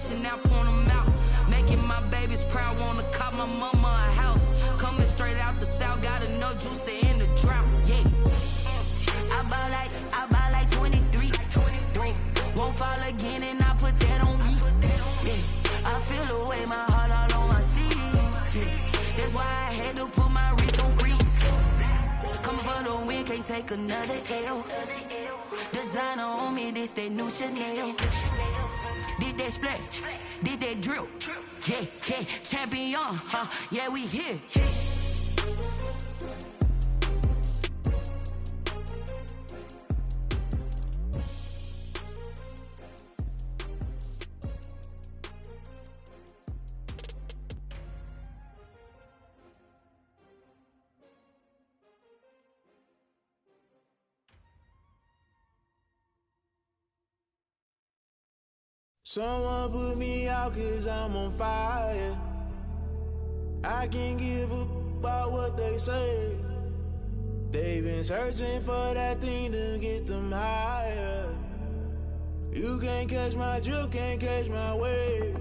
cash and now point them out. Making my babies proud, wanna cop my mama a house. Coming straight out the south, got enough juice to end the drought. Yeah. I buy like 23. Won't fall again and I put that on me. Yeah. I feel the way, my heart all on my sleeve. Yeah. That's why I had to put my wrist on freeze. Coming for the win, can't take another L. Designer on me, this that new Chanel. This that splash, this that drill. Yeah, yeah, champion, huh? Yeah, we here. Someone put me out 'cause I'm on fire. I can't give a about what they say. They've been searching for that thing to get them higher. You can't catch my drift, can't catch my wave.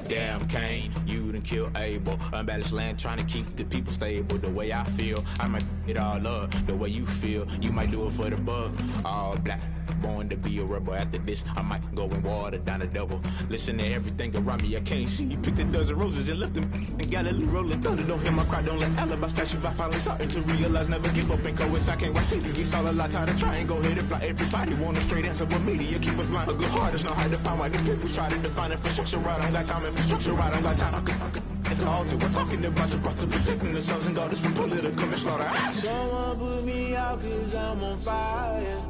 Damn Kane, you done killed Abel. Unbalanced land, trying to keep the people stable. The way I feel, I might it all up. The way you feel, you might do it for the bug. All black, born to be a rebel. After this, I might go and water down the devil. Listen to everything around me, I can't see. You picked a dozen roses and left them in Galilee rolling thunder. Don't hear my cry, don't let alibis pass you. I finally starting to realize, never give up and coexist. I can't watch TV, it's all a lot. Tired of trying, go ahead and fly. Everybody want a straight answer, but media keep us blind. A good heart is not hard to find. Why the people try to define infrastructure right? I don't got time, infrastructure right? I don't got time. I could it's all to we're talking about you brought to protecting the sons and daughters from political and slaughter. Someone put me out 'cause I'm on fire.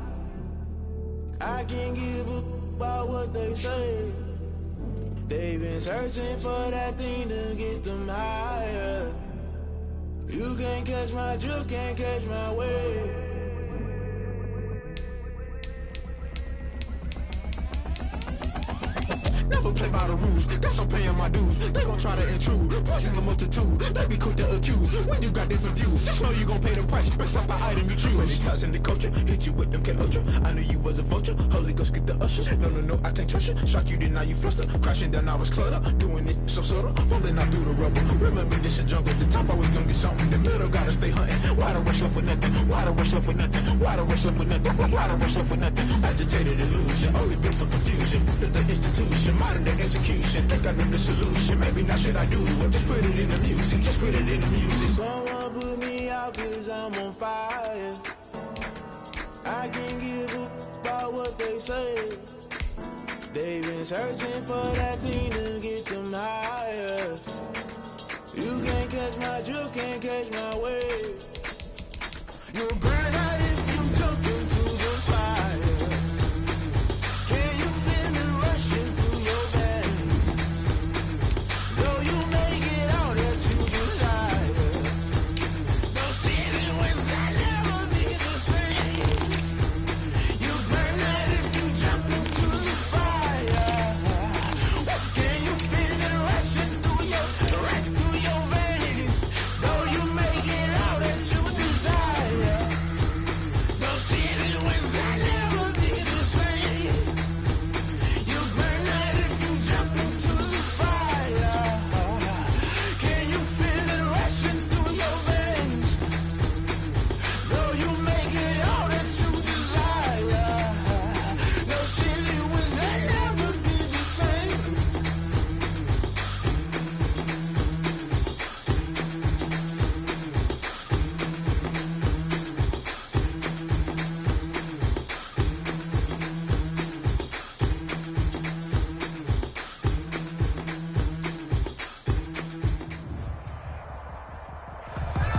I can't give a about what they say. They've been searching for that thing to get them higher. You can't catch my drift, can't catch my wave. Never play by the rules, guess I'm paying my dues. They gon' try to intrude, poison the multitude. They be quick to accuse, when you got different views. Just know you gon' pay the price, based off the item you choose. Many ties in the culture, hit you with them K-Ultra. I knew you was a vulture, Holy Ghost get the ushers. No, I can't trust you. Shock you, then now you fluster. Crashing down, I was cluttered. Doing this so subtle, falling out through the rubble. Remember this a jungle, the top always gonna get something. The middle gotta stay hunting. Why the rush left for nothing? Why the rush left for nothing? Why the rush left for nothing? Why the rush left for nothing? Agitated illusion, only built for confusion. The institution, modern day execution. Think I know the solution, maybe not should I do it? Just put it in the music, just put it in the music. Someone put me out 'cause I'm on fire. I can't give a about what they say. They've been searching for that thing to get them higher. You can't catch my drift, can't catch my wave. You'll burn out if you jump into the fire. Can you feel it rushing through your veins? Though you make it out that you desire. Don't see it was that never be the same. You burn out if you jump into the fire. Can you feel it rushing through your veins? Though you make it out that you desire. Don't see it was that never be the same. You burn out if you jump into the fire. Can you feel it rushing through your veins? Though you make it all that you desire. No silly was that never be the same.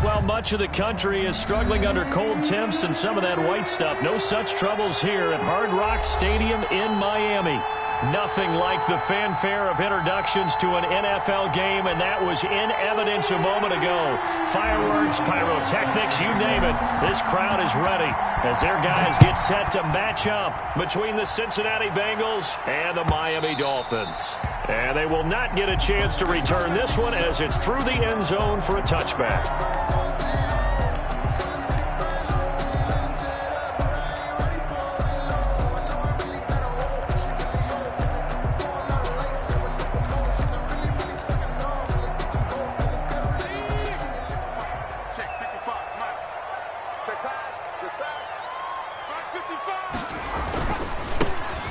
Well, much of the country is struggling under cold temps and some of that white stuff. No such troubles here at Hard Rock Stadium in Miami. Nothing like the fanfare of introductions to an NFL game, and that was in evidence a moment ago. Fireworks, pyrotechnics, you name it. This crowd is ready as their guys get set to match up between the Cincinnati Bengals and the Miami Dolphins. And they will not get a chance to return this one as it's through the end zone for a touchback.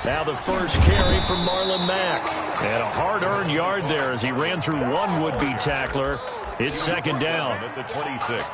Now the first carry from Marlon Mack. And a hard-earned yard there as he ran through one would-be tackler. It's second down at the 26.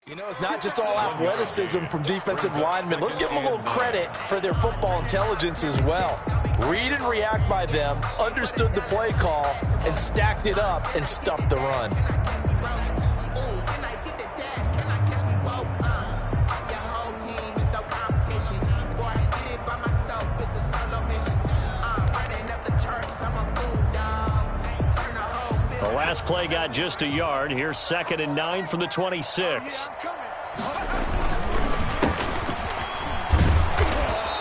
You know, it's not just all athleticism from defensive linemen. Let's give them a little credit for their football intelligence as well. Read and react by them, understood the play call, and stacked it up and stuffed the run. The last play got just a yard. Here's 2nd and 9 from the 26.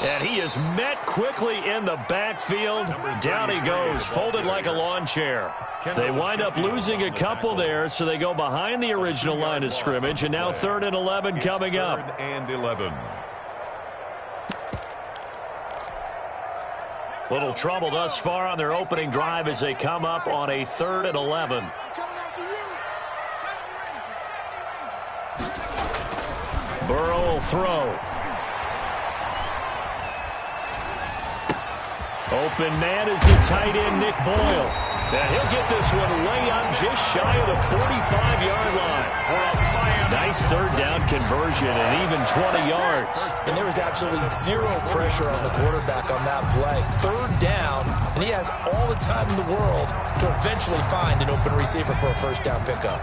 And he is met quickly in the backfield. Down he goes, folded like a lawn chair. They wind up losing a couple there, so they go behind the original line of scrimmage, and now 3rd and 11 coming up. 3rd and 11. Little trouble thus far on their opening drive as they come up on a 3rd and 11. Burrow will throw. Open man is the tight end, Nick Boyle. And he'll get this one way up just shy of the 45-yard line. Nice 3rd down conversion and even 20 yards. And there was absolutely zero pressure on the quarterback on that play. 3rd down, and he has all the time in the world to eventually find an open receiver for a 1st down pickup.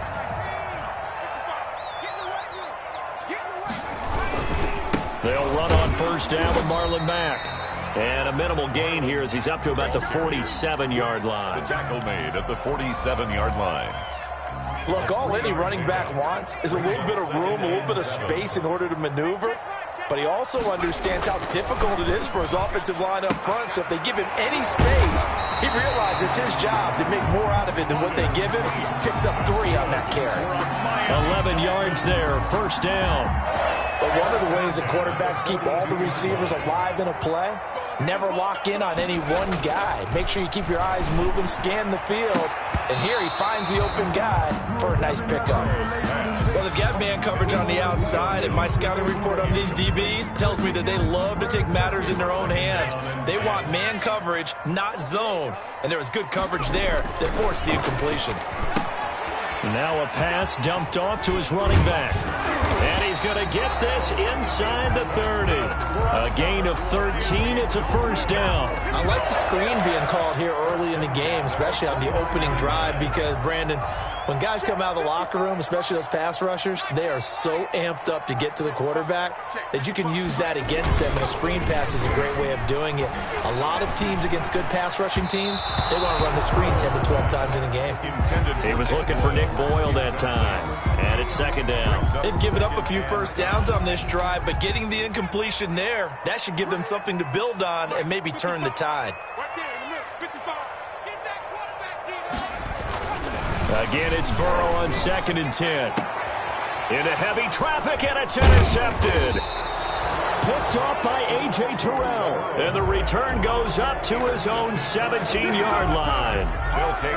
They'll run on 1st down with Marlon Mack. And a minimal gain here as he's up to about the 47-yard line. The tackle made at the 47-yard line. Look, all any running back wants is a little bit of room, a little bit of space in order to maneuver. But he also understands how difficult it is for his offensive line up front. So if they give him any space, he realizes his job to make more out of it than what they give him. Picks up 3 on that carry. 11 yards there, 1st down. But one of the ways that quarterbacks keep all the receivers alive in a play, never lock in on any one guy. Make sure you keep your eyes moving, scan the field. And here he finds the open guy for a nice pickup. Well, they've got man coverage on the outside, and my scouting report on these DBs tells me that they love to take matters in their own hands. They want man coverage, not zone. And there was good coverage there that forced the incompletion. Now a pass dumped off to his running back. And he's going to get this inside the 30. A gain of 13. It's a 1st down. I like the screen being called here early in the game, especially on the opening drive, because, Brandon, when guys come out of the locker room, especially those pass rushers, they are so amped up to get to the quarterback that you can use that against them, and a screen pass is a great way of doing it. A lot of teams against good pass rushing teams, they want to run the screen 10 to 12 times in a game. He was looking for Nick Boyle that time, and it's 2nd down. They've given up a few 1st downs on this drive, but getting the incompletion there, that should give them something to build on and maybe turn the tide. Again, it's Burrow on 2nd and 10. Into heavy traffic, and it's intercepted. Picked off by A.J. Terrell. And the return goes up to his own 17-yard line.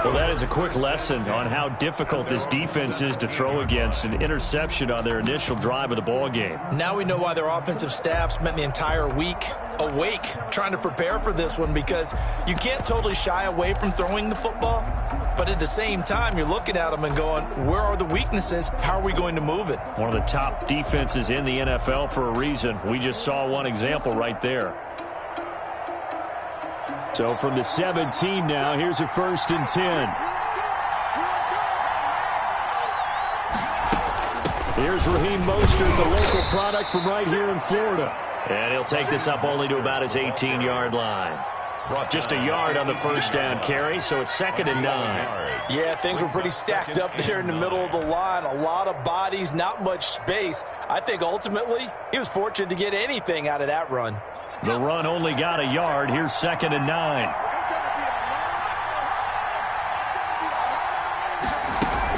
Well, that is a quick lesson on how difficult this defense is to throw against. An interception on their initial drive of the ball game. Now we know why their offensive staff spent the entire week awake trying to prepare for this one, because you can't totally shy away from throwing the football. But at the same time, you're looking at them and going, where are the weaknesses? How are we going to move it? One of the top defenses in the NFL for a reason. We just saw one example right there. So from the 17 now, here's a 1st and 10. Here's Raheem Mostert, the local product from right here in Florida. And he'll take this up only to about his 18-yard line. Just a yard on the 1st down carry, so it's 2nd and 9. Yeah, things were pretty stacked up there in the middle of the line. A lot of bodies, not much space. I think ultimately he was fortunate to get anything out of that run. The run only got a yard. Here's 2nd and 9.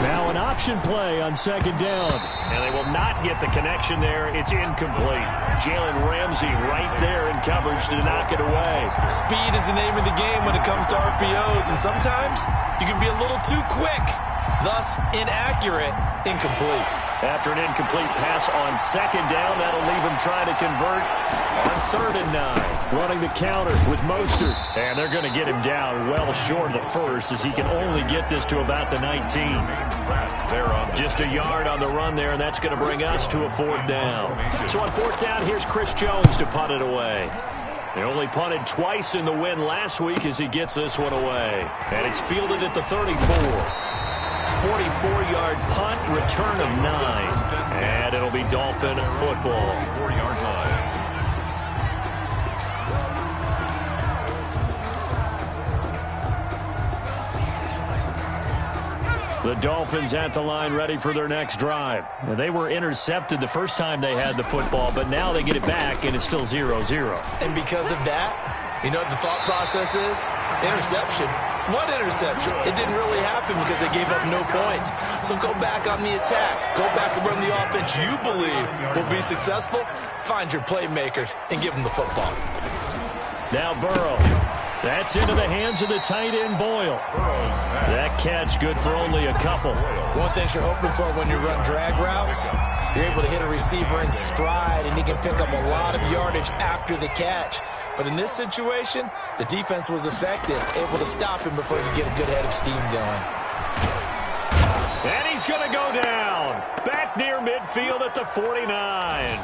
Now an option play on 2nd down. And they will not get the connection there. It's incomplete. Jalen Ramsey right there in coverage to knock it away. Speed is the name of the game when it comes to RPOs, and sometimes you can be a little too quick, thus inaccurate, incomplete. After an incomplete pass on 2nd down, that'll leave him trying to convert on 3rd and 9. Running the counter with Mostert. And they're going to get him down well short of the 1st as he can only get this to about the 19. Just a yard on the run there, and that's going to bring us to a 4th down. So on 4th down, here's Chris Jones to punt it away. They only punted twice in the win last week as he gets this one away. And it's fielded at the 34. 44-yard punt, return of 9. And it'll be Dolphin football. 4-yard line. The Dolphins at the line ready for their next drive. Now, they were intercepted the first time they had the football, but now they get it back, and it's still 0-0. And because of that, you know what the thought process is? Interception. What interception? It didn't really happen because they gave up no points. So go back on the attack. Go back and run the offense you believe will be successful. Find your playmakers and give them the football. Now Burrow. That's into the hands of the tight end, Boyle. That catch good for only a couple. One thing you're hoping for when you run drag routes, you're able to hit a receiver in stride, and he can pick up a lot of yardage after the catch. But in this situation, the defense was effective, able to stop him before he could get a good head of steam going. And he's going to go down. Back near midfield at the 49.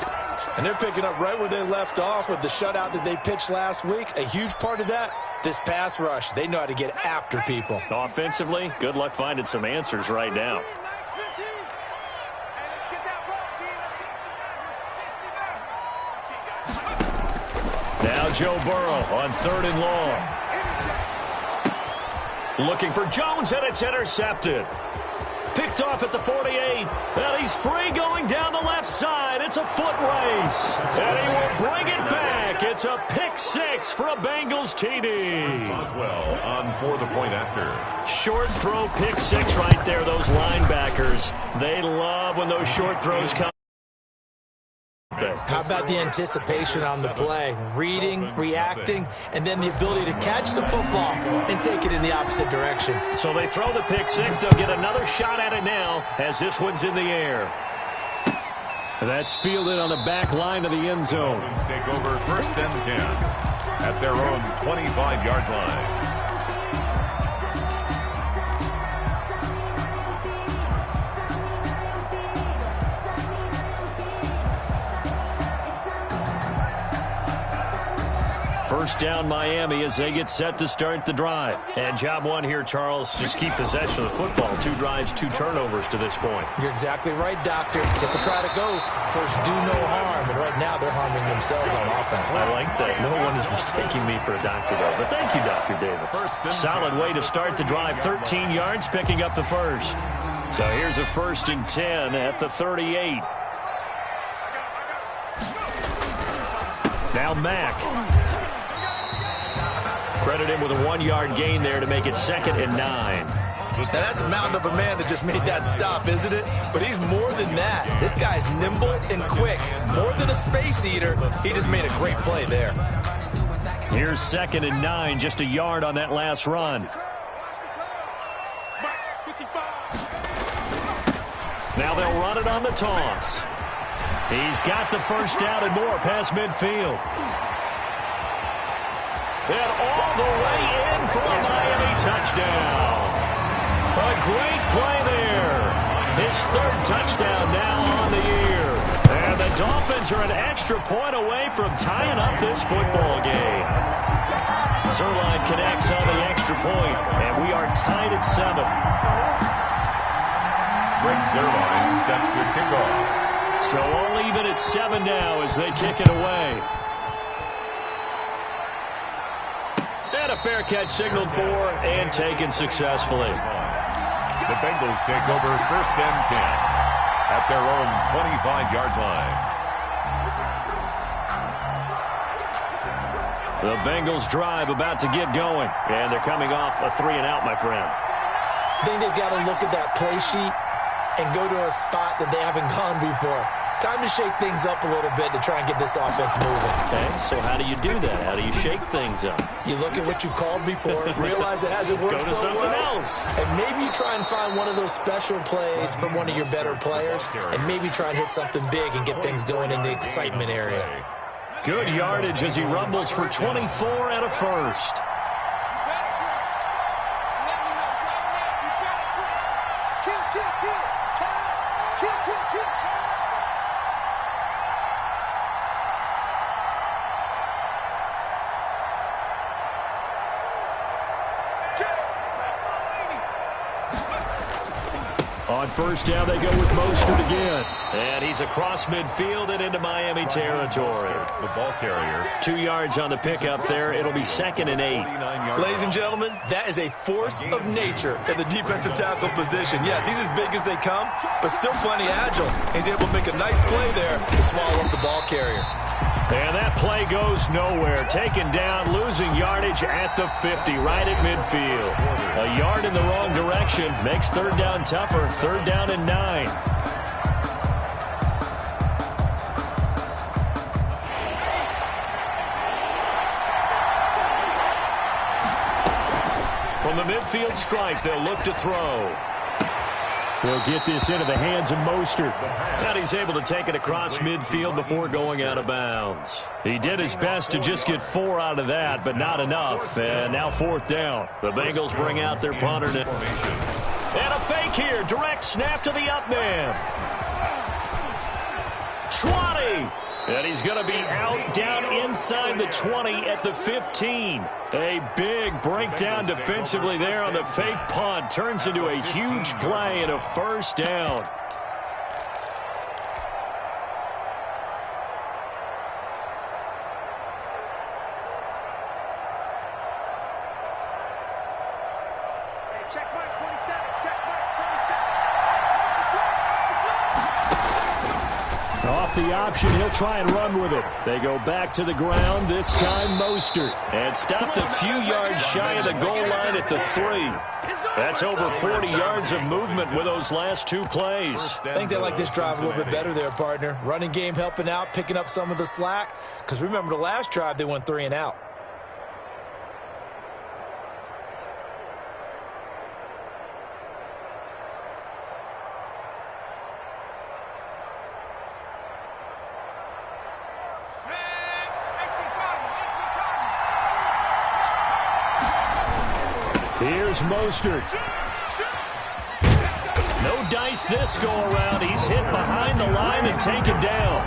And they're picking up right where they left off with the shutout that they pitched last week. A huge part of that, this pass rush. They know how to get after people. Offensively, good luck finding some answers right now. Now Joe Burrow on 3rd and long. Looking for Jones, and it's intercepted. Picked off at the 48. And he's free going down the left side. It's a foot race. And he will bring it back. It's a pick 6 for a Bengals TD. Boswell on for the point after. Short throw, pick 6 right there. Those linebackers, they love when those short throws come. How about the anticipation on the play? Reading, reacting, and then the ability to catch the football and take it in the opposite direction. So they throw the pick 6. They'll get another shot at it now as this one's in the air. That's fielded on the back line of the end zone. Take over 1st and 10 at their own 25-yard line. First down Miami as they get set to start the drive. And job one here, Charles, just keep possession of the football. 2 drives, 2 turnovers to this point. You're exactly right, Doctor. Hippocratic oath. First, do no harm. And right now, they're harming themselves on offense. I like that. No one is mistaking me for a doctor, though. But thank you, Dr. Davis. Solid way to start the drive. 13 yards, picking up the first. So here's a 1st and 10 at the 38. Now Mack. Credit him with a 1-yard gain there to make it 2nd and 9. Now that's a mountain of a man that just made that stop, isn't it? But he's more than that. This guy's nimble and quick. More than a space eater, he just made a great play there. Here's 2nd and 9, just a yard on that last run. Now they'll run it on the toss. He's got the first down and more past midfield. And all the way in for a Miami touchdown. A great play there. His 3rd touchdown now on the year. And the Dolphins are an extra point away from tying up this football game. Zerline connects on the extra point, and we are tied at 7. Greg Zerline set to kick off. So all even at 7 now as they kick it away. And a fair catch signaled for and taken successfully. The Bengals take over 1st and 10 at their own 25-yard line. The Bengals drive about to get going, and they're coming off a 3-and-out, my friend. I think they've got to look at that play sheet and go to a spot that they haven't gone before. Time to shake things up a little bit to try and get this offense moving. Okay, so how do you do that? How do you shake things up? You look at what you've called before, realize it hasn't worked Go to so something well, else. and maybe you try and find one of those special plays from one of your better players, and maybe try and hit something big and get things going in the excitement area. Good yardage as he rumbles for 24 and a first. On first down, they go with Mostert again. And he's across midfield and into Miami territory. The ball carrier. 2 yards on the pickup there. It'll be 2nd and 8. Ladies and gentlemen, that is a force of nature at the defensive tackle position. Yes, he's as big as they come, but still plenty agile. He's able to make a nice play there to swallow up the ball carrier. And that play goes nowhere. Taken down, losing yardage at the 50, right at midfield. A yard in the wrong direction makes 3rd down tougher. 3rd down and 9. From the midfield stripe, they'll look to throw. He'll get this into the hands of Mostert. And he's able to take it across midfield before going out of bounds. He did his best to just get 4 out of that, but not enough. And now 4th down. The Bengals bring out their punter. And a fake here. Direct snap to the up man. 20. And he's going to be out down inside the 20 at the 15. A big breakdown defensively there on the fake punt. Turns into a huge play and a 1st down. Check mark 27. Check mark 27. Off the option, he'll try and run with it. They go back to the ground, this time Mostert. And stopped a few yards shy of the goal line at the 3. That's over 40 yards of movement with those last 2 plays. I think they like this drive a little bit better there, partner. Running game helping out, picking up some of the slack. Because remember, the last drive, they went 3-and-out. Here's Mostert. No dice this go-around. He's hit behind the line and taken down.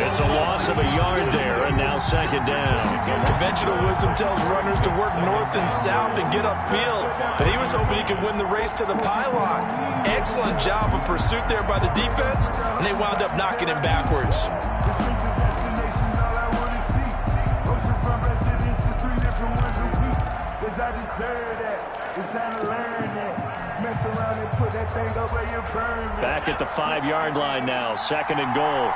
It's a loss of a yard there, and now 2nd down. Conventional wisdom tells runners to work north and south and get upfield, but he was hoping he could win the race to the pylon. Excellent job of pursuit there by the defense, and they wound up knocking him backwards. Back at the 5-yard line now, 2nd and goal.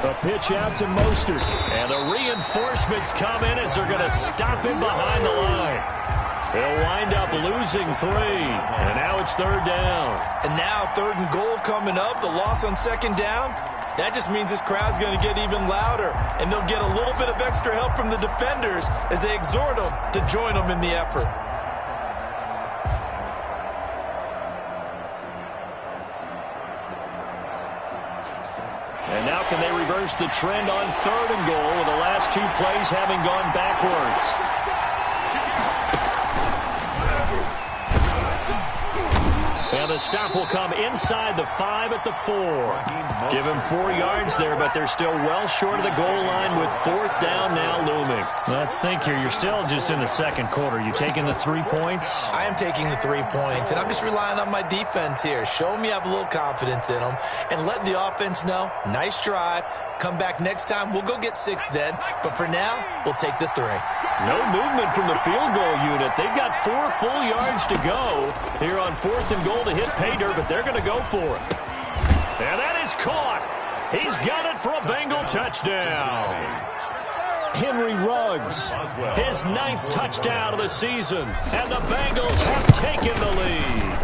A pitch out to Mostert. And the reinforcements come in as they're going to stop him behind the line. They'll wind up losing 3. And now it's 3rd down. And now 3rd and goal coming up. The loss on 2nd down. That just means this crowd's going to get even louder. And they'll get a little bit of extra help from the defenders as they exhort them to join them in the effort. And now can they reverse the trend on 3rd and goal with the last 2 plays having gone backwards? the stop will come inside the 5 at the 4. Give him 4 yards there, but they're still well short of the goal line with 4th down now looming. Let's think here. You're still just in the second quarter. You taking the 3 points? I am taking the 3 points, and I'm just relying on my defense here. Show me I have a little confidence in them, and let the offense know, nice drive. Come back next time. We'll go get 6 then, but for now, we'll take the 3. No movement from the field goal unit. They've got 4 full yards to go here on 4th and goal to hit pay dirt, but they're going to go for it. And that is caught. He's got it for a Bengal touchdown. Henry Ruggs, his 9th touchdown of the season, and the Bengals have taken the lead.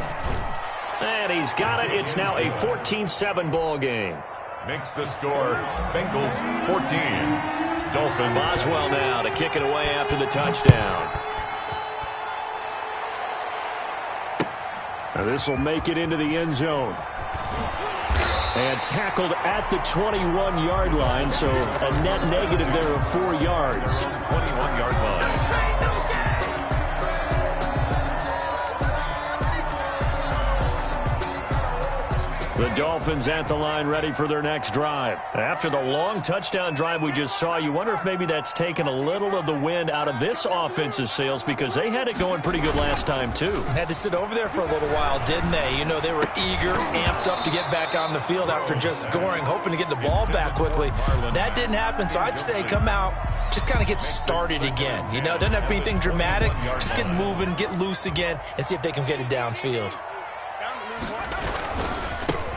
And he's got it. It's now a 14-7 ball game. Makes the score Bengals 14. Dolphins. Boswell now to kick it away after the touchdown. This will make it into the end zone. And tackled at the 21-yard line, so a net negative there of 4 yards. 21-yard line. The Dolphins at the line ready for their next drive. After the long touchdown drive we just saw, you wonder if maybe that's taken a little of the wind out of this offense's sails because they had it going pretty good last time too. Had to sit over there for a little while, didn't they? You know, they were eager, amped up to get back on the field after just scoring, hoping to get the ball back quickly. That didn't happen, so I'd say come out, just kind of get started again. You know, doesn't have to be anything dramatic. Just get moving, get loose again, and see if they can get it downfield.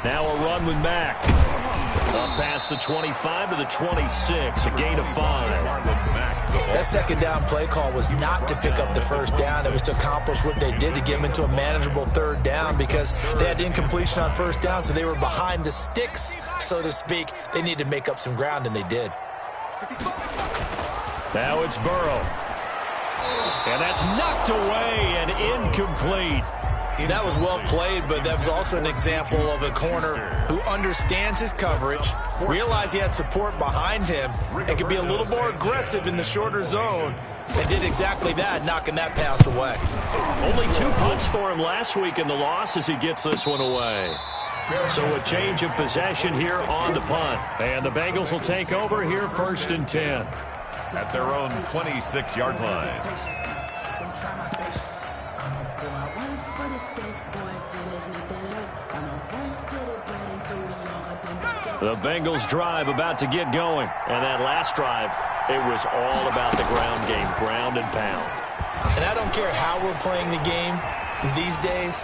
Now a run with Mack. Up past the 25 to the 26, a gain of 5. That second down play call was not to pick up the first down. It was to accomplish what they did to get them into a manageable 3rd down because they had incompletion on 1st down, so they were behind the sticks, so to speak. They needed to make up some ground, and they did. Now it's Burrow. And that's knocked away and incomplete. That was well played, but that was also an example of a corner who understands his coverage, realized he had support behind him, and could be a little more aggressive in the shorter zone, and did exactly that, knocking that pass away. Only 2 punts for him last week in the loss as he gets this one away. So a change of possession here on the punt. And the Bengals will take over here 1st and 10. At their own 26-yard line. The Bengals drive about to get going. And that last drive, it was all about the ground game, ground and pound. And I don't care how we're playing the game these days,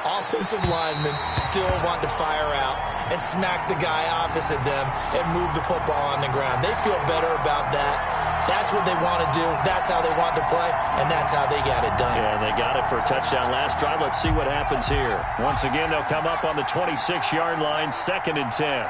offensive linemen still want to fire out and smack the guy opposite them and move the football on the ground. They feel better about that. That's what they want to do. That's how they want to play, and that's how they got it done. Yeah, they got it for a touchdown last drive. Let's see what happens here. Once again, they'll come up on the 26-yard line, 2nd and 10.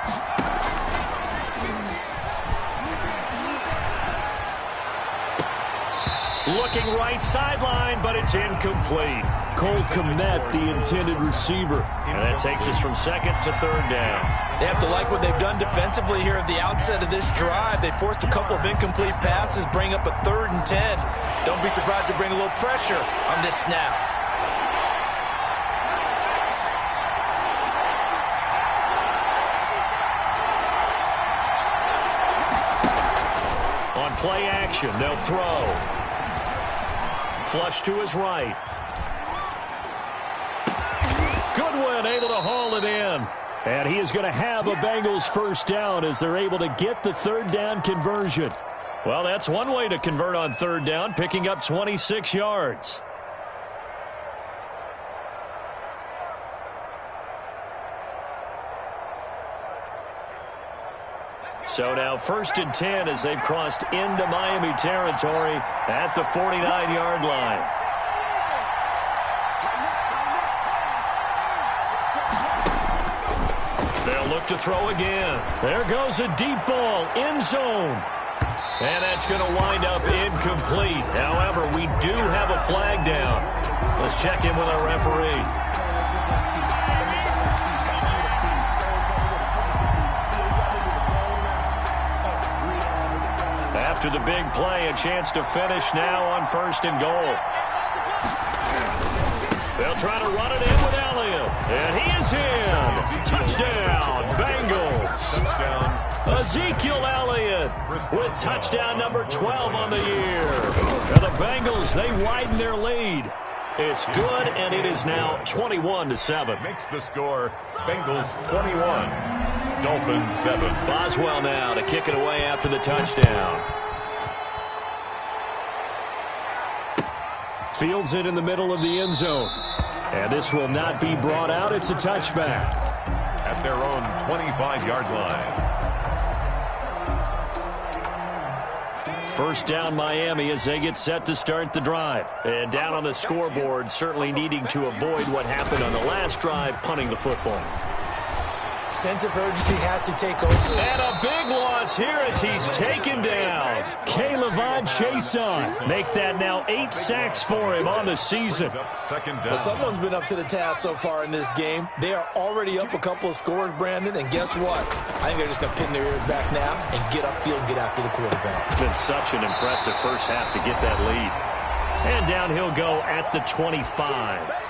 Looking right sideline, but it's incomplete. Cole Kmet, the intended receiver. And that takes us from 2nd to 3rd down. They have to like what they've done defensively here at the outset of this drive. They forced a couple of incomplete passes, bring up a 3rd and 10. Don't be surprised to bring a little pressure on this snap. On play action, they'll throw. Flush to his right. Goodwin able to haul it in. And he is going to have a Bengals 1st down as they're able to get the 3rd down conversion. Well, that's one way to convert on 3rd down, picking up 26 yards. So now 1st and 10 as they've crossed into Miami territory at the 49-yard line. They'll look to throw again. There goes a deep ball, end zone. And that's going to wind up incomplete. However, we do have a flag down. Let's check in with our referee. After the big play, a chance to finish now on 1st and goal. They'll try to run it in without Elliott, and he is in. Touchdown, Bengals. Touchdown. Ezekiel Elliott with touchdown number 12 on the year. And the Bengals, they widen their lead. It's good, and it is now 21-7. Makes the score Bengals 21, Dolphins 7. Boswell now to kick it away after the touchdown. Fields it in the middle of the end zone. And this will not be brought out. It's a touchback. At their own 25-yard line. First down Miami as they get set to start the drive. And down on the scoreboard, certainly needing to avoid what happened on the last drive, punting the football. Sense of urgency has to take over. And a big loss here as he's taken down. Caleb Chason. Make that now 8 sacks for him on the season. Second down. Well, someone's been up to the task so far in this game. They are already up a couple of scores, Brandon, and guess what? I think they're just going to pin their ears back now and get upfield and get after the quarterback. It's been such an impressive first half to get that lead. And down he'll go at the 25.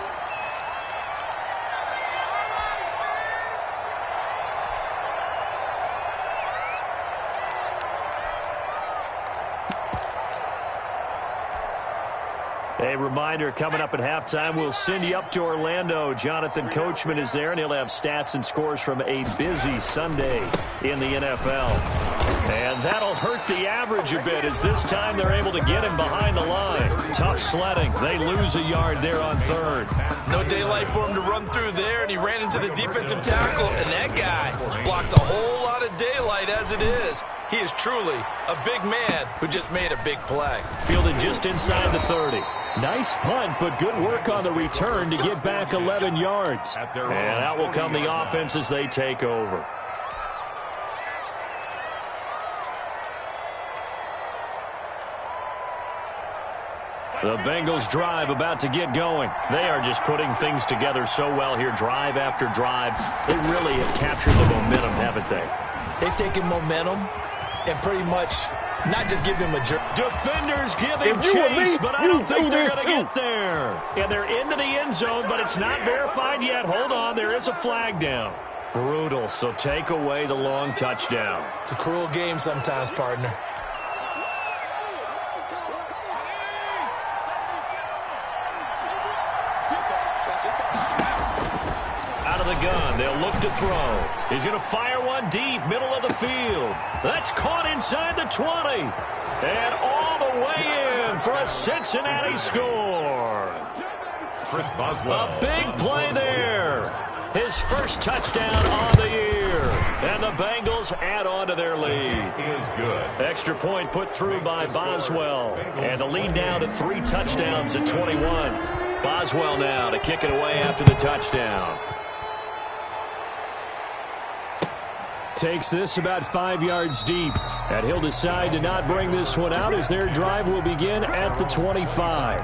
A reminder, coming up at halftime, we'll send you up to Orlando. Jonathan Coachman is there, and he'll have stats and scores from a busy Sunday in the NFL. And that'll hurt the average a bit, as this time they're able to get him behind the line. Tough sledding. They lose a yard there on third. No daylight for him to run through there, and he ran into the defensive tackle, and that guy blocks a whole lot of daylight as it is. He is truly a big man who just made a big play. Fielded just inside the 30. Nice punt, but good work on the return to get back 11 yards. And out will come the offense as they take over. The Bengals drive about to get going. They are just putting things together so well here, drive after drive. They really have captured the momentum, haven't they? They've taken momentum and pretty much not just give him a jerk. Defenders give him chase, but I don't think they're going to get there. And they're into the end zone, but it's not verified yet. Hold on, there is a flag down. Brutal, so take away the long touchdown. It's a cruel game sometimes, partner. Out of the gun, they'll look to throw. He's going to fire one deep, middle of the field. That's caught inside the 20. And all the way in for a Cincinnati score. Chris Boswell. A big play there. His first touchdown on the year. And the Bengals add on to their lead. Is good. Extra point put through by Boswell. And the lead now to 3 touchdowns at 21. Boswell now to kick it away after the touchdown. Takes this about 5 yards deep. And he'll decide to not bring this one out as their drive will begin at the 25.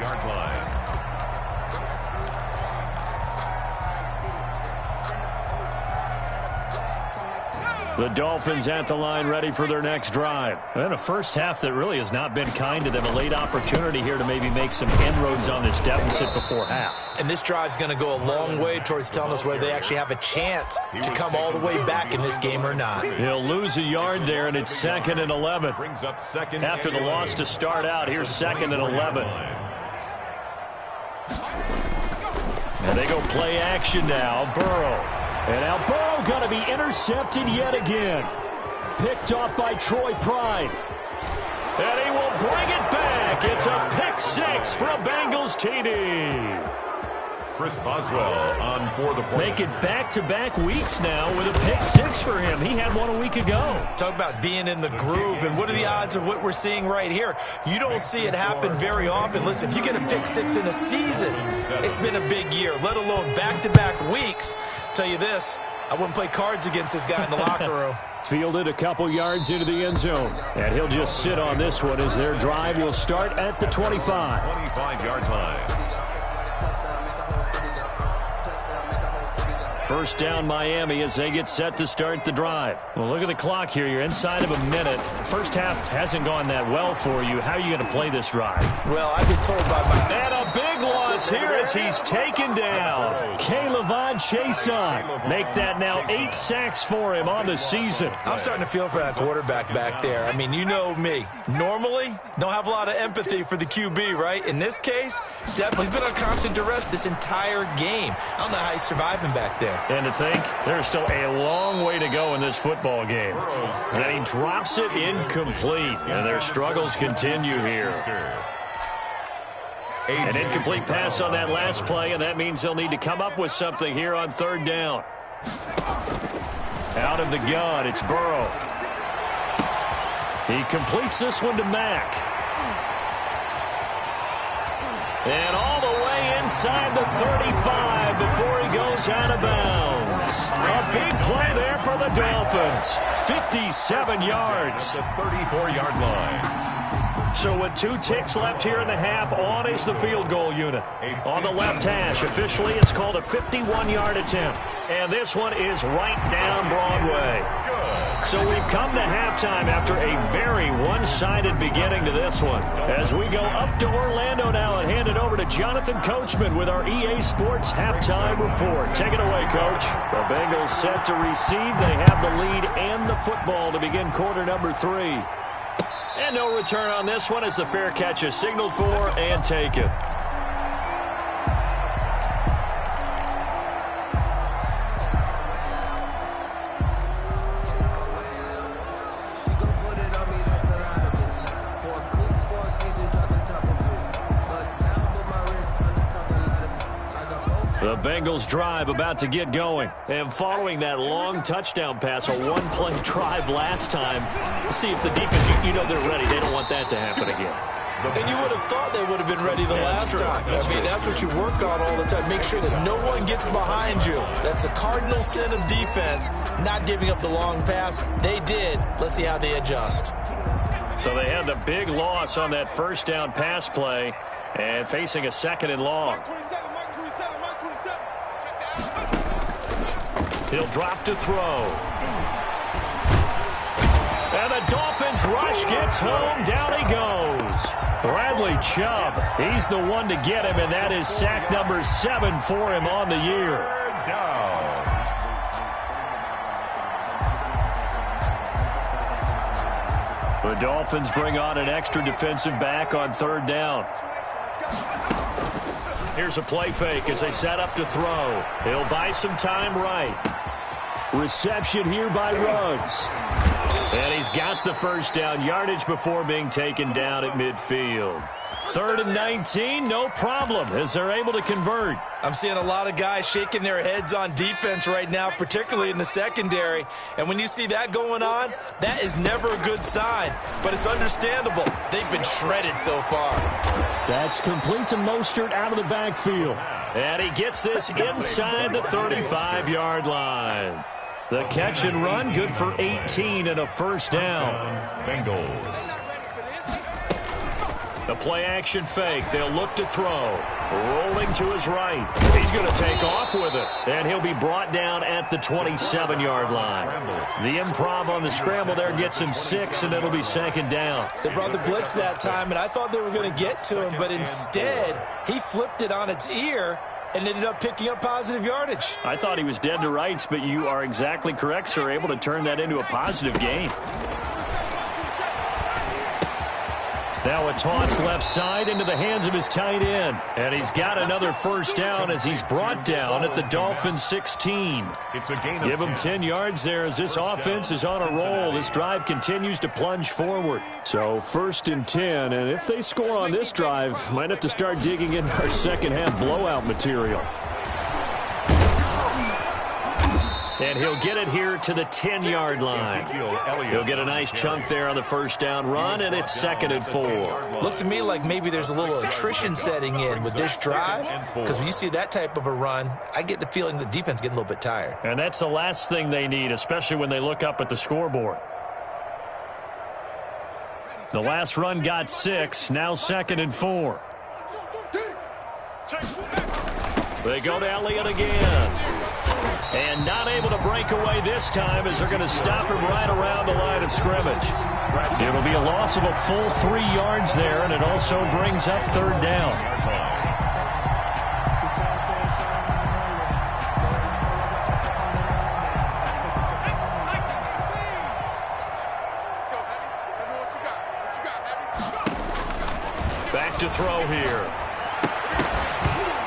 The Dolphins at the line ready for their next drive. And a first half that really has not been kind to them. A late opportunity here to maybe make some inroads on this deficit before half. And this drive's going to go a long way towards telling us whether they actually have a chance to come all the way back in this game or not. He'll lose a yard there, and it's 2nd and 11. Brings up second after the loss to start out, here's 2nd and 11. And they go play action now. Burrow. And now Burrow going to be intercepted yet again. Picked off by Troy Pride. And he will bring it back. It's a pick 6 for a Bengals TD. Chris Boswell on for the play. Make it back-to-back weeks now with a pick 6 for him. He had one a week ago. Talk about being in the groove, and what are the odds of what we're seeing right here? You don't see it happen very often. Listen, if you get a pick 6 in a season, it's been a big year, let alone back-to-back weeks. Tell you this, I wouldn't play cards against this guy in the locker room. Fielded a couple yards into the end zone. And he'll just sit on this one as their drive will start at the 25. 25-yard line. First down Miami as they get set to start the drive. Well, look at the clock here. You're inside of a minute. First half hasn't gone that well for you. How are you going to play this drive? Well, I've been told by my... And a big loss falls here as he's taken down. K'Lavon Chaisson make that now 8 sacks for him on the season. I'm starting to feel for that quarterback back there. I mean, you know me. Normally, don't have a lot of empathy for the QB, right? In this case, definitely he's been on constant duress this entire game. I don't know how he's surviving back there. And to think, there's still a long way to go in this football game. And then he drops it incomplete. And their struggles continue here. An incomplete pass on that last play, and that means they'll need to come up with something here on third down. Out of the gun, it's Burrow. He completes this one to Mack. And all the way inside the 35 before he goes out of bounds. A big play there for the Dolphins. 57 yards. The 34-yard line. So with 2 ticks left here in the half, on is the field goal unit. On the left hash, officially it's called a 51-yard attempt. And this one is right down Broadway. So we've come to halftime after a very one-sided beginning to this one. As we go up to Orlando now and hand it over to Jonathan Coachman with our EA Sports Halftime Report. Take it away, Coach. The Bengals set to receive. They have the lead and the football to begin quarter number 3. And no return on this one as the fair catch is signaled for and taken. The Bengals drive about to get going. And following that long touchdown pass, a one-play drive last time, let's see if the defense, you know they're ready. They don't want that to happen again. And you would have thought they would have been ready the last time. That's what you work on all the time. Make sure that no one gets behind you. That's the cardinal sin of defense, not giving up the long pass. They did. Let's see how they adjust. So they had the big loss on that first down pass play and facing a second and long. He'll drop to throw. And the Dolphins rush gets home. Down he goes. Bradley Chubb. He's the one to get him, and that is sack number 7 for him on the year. The Dolphins bring on an extra defensive back on third down. Here's a play fake as they set up to throw. He'll buy some time right. Reception here by Ruggs. And he's got the first down, yardage before being taken down at midfield. 3rd and 19, no problem, as they're able to convert. I'm seeing a lot of guys shaking their heads on defense right now, particularly in the secondary. And when you see that going on, that is never a good sign. But it's understandable. They've been shredded so far. That's complete to Mostert out of the backfield. And he gets this inside the 35-yard line. The catch and run, good for 18 and a first down. Bengals. The play action fake. They'll look to throw. Rolling to his right. He's going to take off with it. And he'll be brought down at the 27-yard line. The improv on the scramble there gets him 6, and it'll be second down. They brought the blitz that time, and I thought they were going to get to him, but instead he flipped it on its ear and ended up picking up positive yardage. I thought he was dead to rights, but you are exactly correct, sir. Able to turn that into a positive gain. Now a toss left side into the hands of his tight end. And he's got another first down as he's brought down at the Dolphins 16. It's a gain of Give him 10 yards there as this offense is on a roll. This drive continues to plunge forward. So 1st and 10, and if they score on this drive, might have to start digging in our second half blowout material. And he'll get it here to the 10-yard line. He'll get a nice chunk there on the first down run, and it's 2nd and 4. Looks to me like maybe there's a little attrition setting in with this drive, because when you see that type of a run, I get the feeling the defense getting a little bit tired. And that's the last thing they need, especially when they look up at the scoreboard. The last run got 6, now 2nd and 4. They go to Elliott again. And not able to break away this time as they're going to stop him right around the line of scrimmage. It'll be a loss of a full 3 yards there, and it also brings up third down. throw here.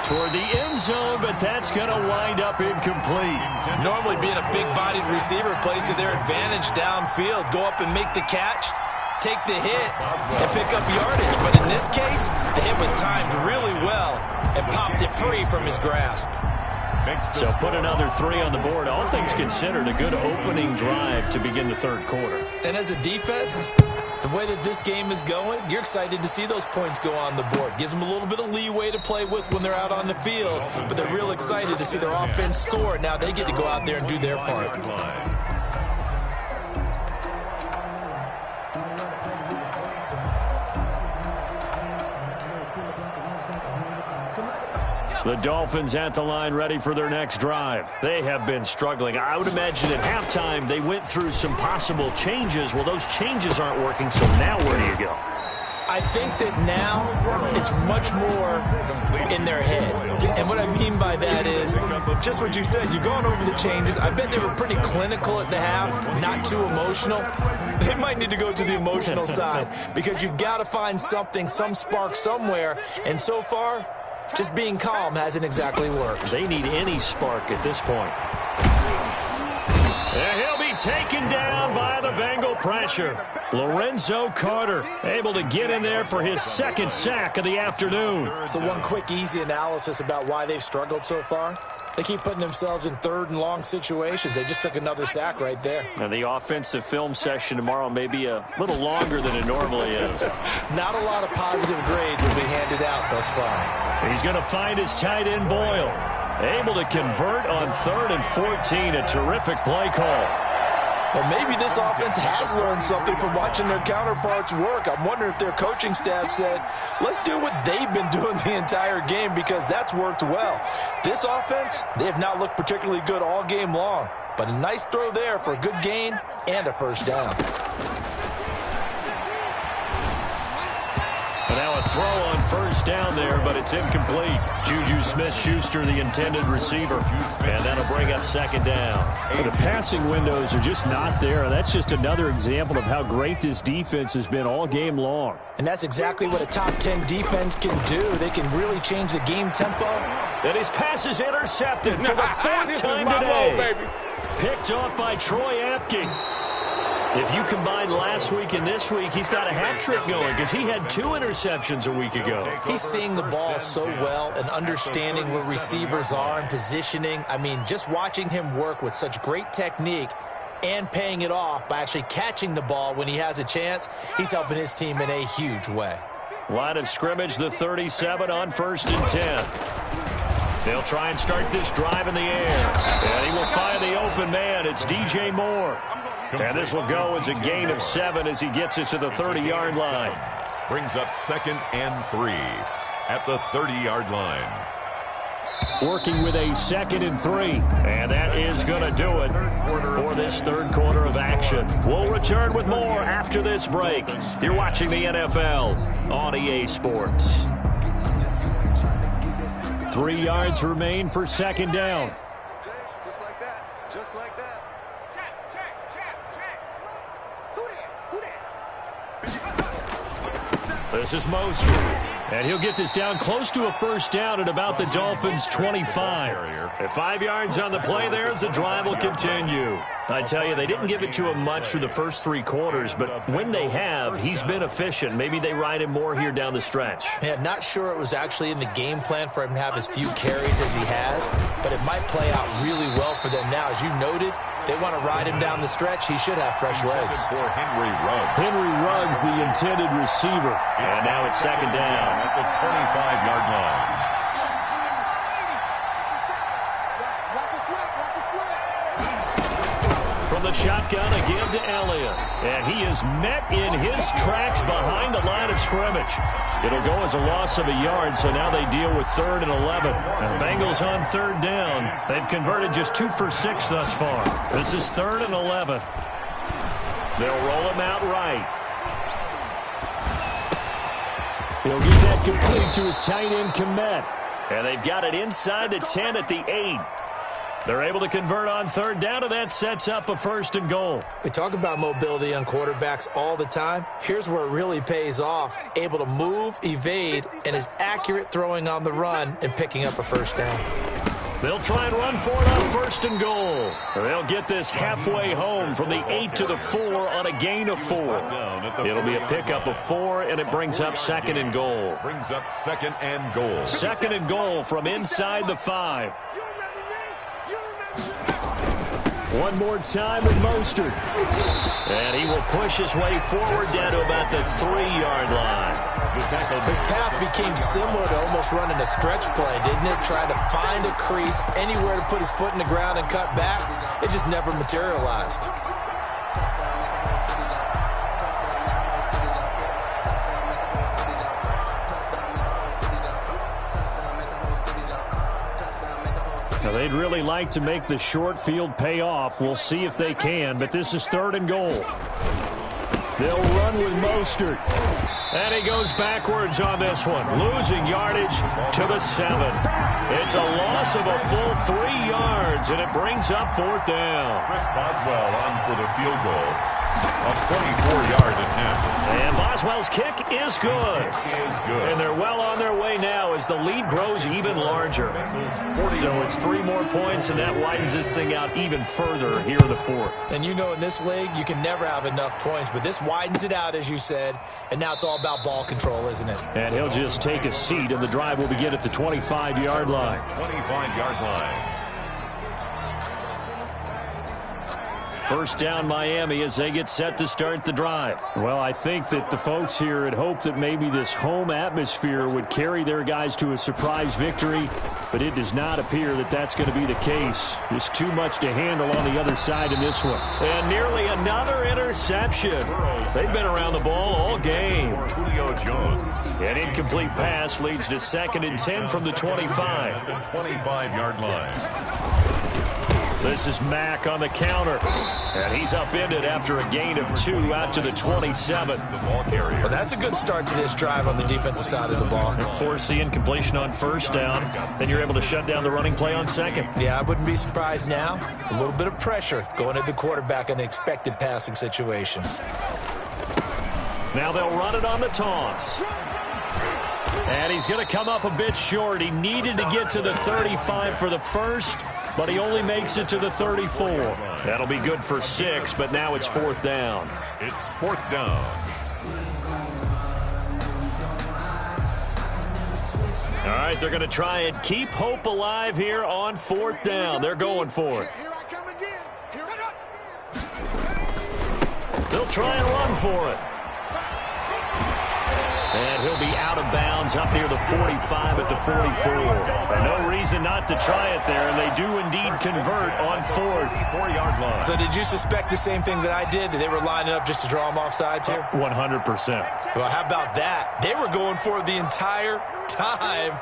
Toward the end zone, but that's going to wind up incomplete. Normally being a big-bodied receiver plays to their advantage downfield. Go up and make the catch, take the hit, and pick up yardage. But in this case, the hit was timed really well and popped it free from his grasp. So put another 3 on the board. All things considered, a good opening drive to begin the third quarter. And as a defense, the way that this game is going, you're excited to see those points go on the board. Gives them a little bit of leeway to play with when they're out on the field, but they're real excited to see their offense score. Now they get to go out there and do their part. The Dolphins at the line ready for their next drive. They have been struggling. I would imagine at halftime they went through some possible changes. Well, those changes aren't working, so now where do you go? I think that now it's much more in their head. And what I mean by that is just what you said. You've gone over the changes. I bet they were pretty clinical at the half, not too emotional. They might need to go to the emotional side because you've got to find something, some spark somewhere. And so far, just being calm hasn't exactly worked. They need any spark at this point. And he'll be taken down by the Bengal pressure. Lorenzo Carter able to get in there for his second sack of the afternoon. So one quick, easy analysis about why they've struggled so far. They keep putting themselves in third and long situations. They just took another sack right there. And the offensive film session tomorrow may be a little longer than it normally is. Not a lot of positive grades will be handed out thus far. He's going to find his tight end Boyle. Able to convert on 3rd and 14. A terrific play call. Well, maybe this offense has learned something from watching their counterparts work. I'm wondering if their coaching staff said, let's do what they've been doing the entire game because that's worked well. This offense, they have not looked particularly good all game long. But a nice throw there for a good gain and a first down. And now a throw on first down there, but it's incomplete. Juju Smith-Schuster, the intended receiver. And that'll bring up second down. The passing windows are just not there. That's just another example of how great this defense has been all game long. And that's exactly what a top 10 defense can do. They can really change the game tempo. And his pass is intercepted for the 4th time today. Picked off by Troy Apke. If you combine last week and this week, he's got a hat trick going because he had 2 interceptions a week ago. He's seeing the ball so well and understanding where receivers are and positioning. I mean, just watching him work with such great technique and paying it off by actually catching the ball when he has a chance, he's helping his team in a huge way. Line of scrimmage, the 37 on 1st and 10. They'll try and start this drive in the air. And he will find the open man. It's DJ Moore. And this will go as a gain of 7 as he gets it to the 30-yard line. Brings up 2nd and 3 at the 30-yard line. Working with a 2nd and 3. And that is going to do it for this third quarter of action. We'll return with more after this break. You're watching the NFL on EA Sports. 3 yards remain for second down. Just like that. Just like that. This is Mosley. And he'll get this down close to a first down at about the Dolphins' 25. At 5 yards on the play there as the drive will continue. I tell you, they didn't give it to him much for the first 3 quarters, but when they have, he's been efficient. Maybe they ride him more here down the stretch. Yeah, not sure it was actually in the game plan for him to have as few carries as he has, but it might play out really well for them now. As you noted, they want to ride him down the stretch. He should have fresh legs. For Henry Ruggs. Henry Ruggs, the intended receiver. And now it's second down at the 25-yard line. From the shotgun again to Elliott. And he is met in his tracks behind the line of scrimmage. It'll go as a loss of a yard, so now they deal with 3rd and 11. And the Bengals on 3rd down. They've converted just 2 for 6 thus far. This is 3rd and 11. They'll roll him out right. He'll get that complete to his tight end, Komet. And they've got it inside the 10 at the 8. They're able to convert on third down, and that sets up a 1st and goal. We talk about mobility on quarterbacks all the time. Here's where it really pays off. Able to move, evade, and is accurate throwing on the run and picking up a 1st down. They'll try and run for it on 1st and goal. They'll get this halfway home from the 8 to the 4 on a gain of 4. It'll be a pickup of 4, and it brings up 2nd and goal. Brings up 2nd and goal. 2nd and goal from inside the 5. One more time with Mostert. And he will push his way forward down to about the 3-yard line. His path became similar to almost running a stretch play, didn't it? Trying to find a crease, anywhere to put his foot in the ground and cut back. It just never materialized. Now, they'd really like to make the short field pay off. We'll see if they can, but this is 3rd and goal. They'll run with Mostert. And he goes backwards on this one, losing yardage to the 7. It's a loss of a full 3 yards, and it brings up 4th down. Chris Boswell on for the field goal. A 24-yard attempt. And Boswell's kick is good. And they're well on their way now as the lead grows even larger. So it's 3 more points, and that widens this thing out even further here in the 4th. And you know in this league, you can never have enough points, but this widens it out, as you said, and now it's all about ball control, isn't it? And he'll just take a seat, and the drive will begin at the 25-yard line. 25-yard line. 1st down Miami as they get set to start the drive. Well, I think that the folks here had hoped that maybe this home atmosphere would carry their guys to a surprise victory, but it does not appear that that's going to be the case. Just too much to handle on the other side in this one. And nearly another interception. They've been around the ball all game. Julio Jones. An incomplete pass leads to 2nd and 10 from the 25. The 25-yard line. This is Mack on the counter. And he's upended after a gain of 2 out to the 27. The ball carrier. Well, that's a good start to this drive on the defensive side of the ball. Force the incompletion on 1st down. Then you're able to shut down the running play on 2nd. Yeah, I wouldn't be surprised now. A little bit of pressure going at the quarterback in the expected passing situation. Now they'll run it on the toss. And he's going to come up a bit short. He needed to get to the 35 for the first, but he only makes it to the 34. That'll be good for 6, but now it's 4th down. It's 4th down. All right, they're going to try and keep hope alive here on 4th down. They're going for it. Here I come again. Here I go. They'll try and run for it. And he'll be out of bounds up near the 45 at the 44. And no reason not to try it there, and they do indeed convert on 4th. 4-yard line. So did you suspect the same thing that I did, that they were lining up just to draw them off sides here? 100%. Well, how about that? They were going for it the entire time.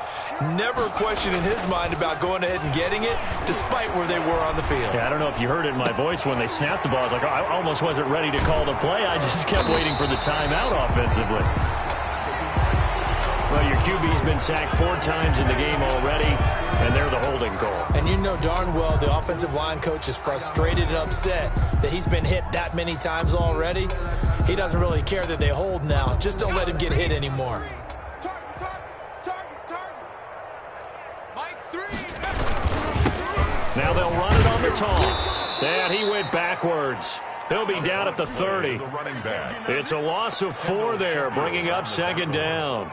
Never a question in his mind about going ahead and getting it, despite where they were on the field. Yeah, I don't know if you heard it in my voice when they snapped the ball. I was like, oh, I almost wasn't ready to call the play. I just kept waiting for the timeout offensively. Well, your QB's been sacked 4 times in the game already, and they're the holding call. And you know darn well the offensive line coach is frustrated and upset that he's been hit that many times already. He doesn't really care that they hold now. Just don't let him get hit anymore. Now they'll run it on the toss. And he went backwards. He'll be down at the 30. The running back. It's a loss of 4 there, bringing up 2nd down.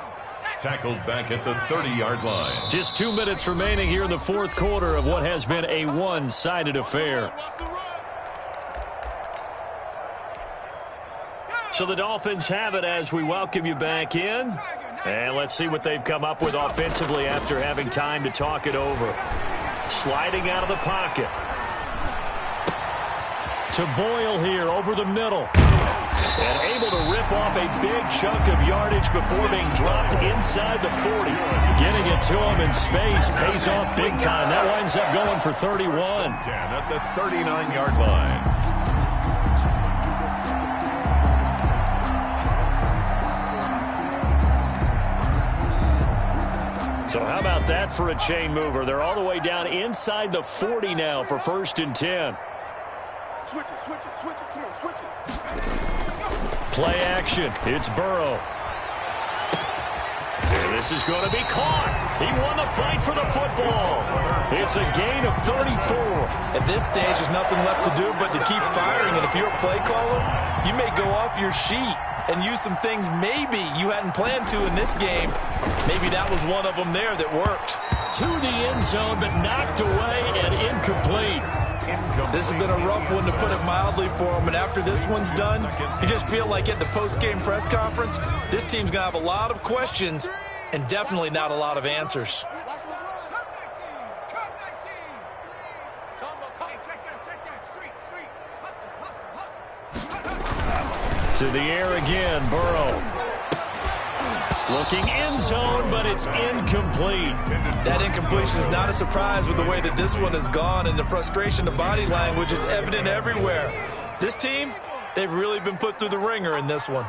Tackled back at the 30-yard line. Just 2 minutes remaining here in the 4th quarter of what has been a one-sided affair. So the Dolphins have it as we welcome you back in. And let's see what they've come up with offensively after having time to talk it over. Sliding out of the pocket. To Boyle here over the middle. And able to rip off a big chunk of yardage before being dropped inside the 40. Getting it to him in space pays off big time. That winds up going for 31. 10 at the 39-yard line. So how about that for a chain mover? They're all the way down inside the 40 now for 1st and 10. Switch it, switch it, switch it. Come on, switch it. Play action. It's Burrow. This is going to be caught. He won the fight for the football. It's a gain of 34. At this stage, there's nothing left to do but to keep firing. And if you're a play caller, you may go off your sheet and use some things maybe you hadn't planned to in this game. Maybe that was one of them there that worked. To the end zone, but knocked away and incomplete. This has been a rough one, to put it mildly, for him. And after this one's done, you just feel like at the post-game press conference, this team's going to have a lot of questions and definitely not a lot of answers. To the air again, Burrow. Looking end zone, but it's incomplete. That incompletion is not a surprise with the way that this one has gone, and the frustration of body language is evident everywhere. This team, they've really been put through the ringer in this one.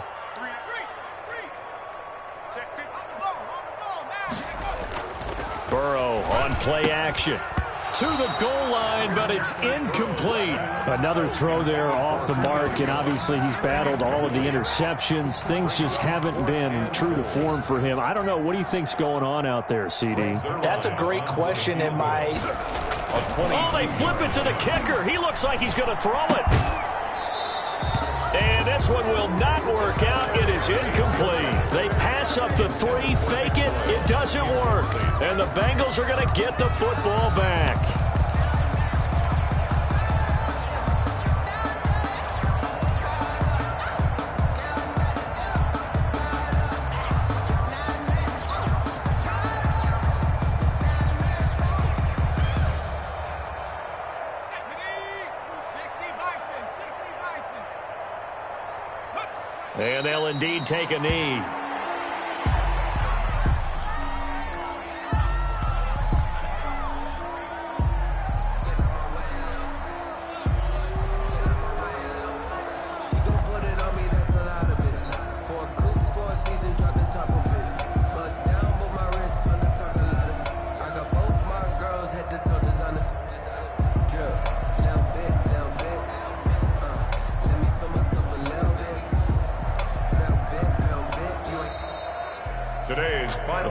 Burrow on play action. To the goal line, but it's incomplete. Another throw there off the mark, and obviously he's battled all of the interceptions. Things just haven't been true to form for him. I don't know. What do you think's going on out there, CD? That's a great question. Oh, they flip it to the kicker. He looks like he's going to throw it. And this one will not work out. It is incomplete. They pass up the 3, fake it. It doesn't work. And the Bengals are going to get the football back. And they'll indeed take a knee.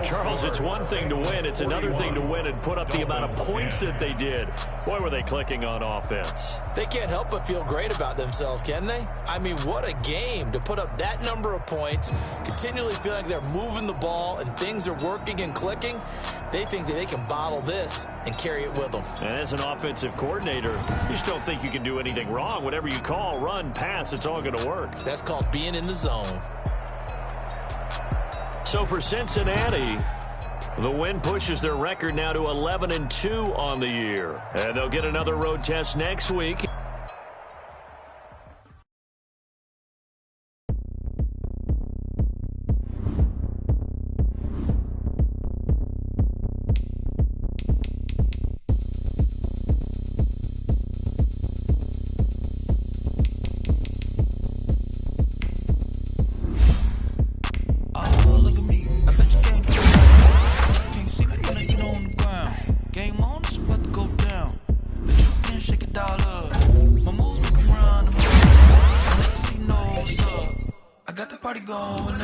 Charles, it's one thing to win. It's another thing to win and put up the amount of points that they did. Boy, were they clicking on offense. They can't help but feel great about themselves, can they? I mean, what a game to put up that number of points, continually feeling like they're moving the ball and things are working and clicking. They think that they can bottle this and carry it with them. And as an offensive coordinator, you just don't think you can do anything wrong. Whatever you call, run, pass, it's all going to work. That's called being in the zone. So for Cincinnati, the win pushes their record now to 11-2 on the year. And they'll get another road test next week. Going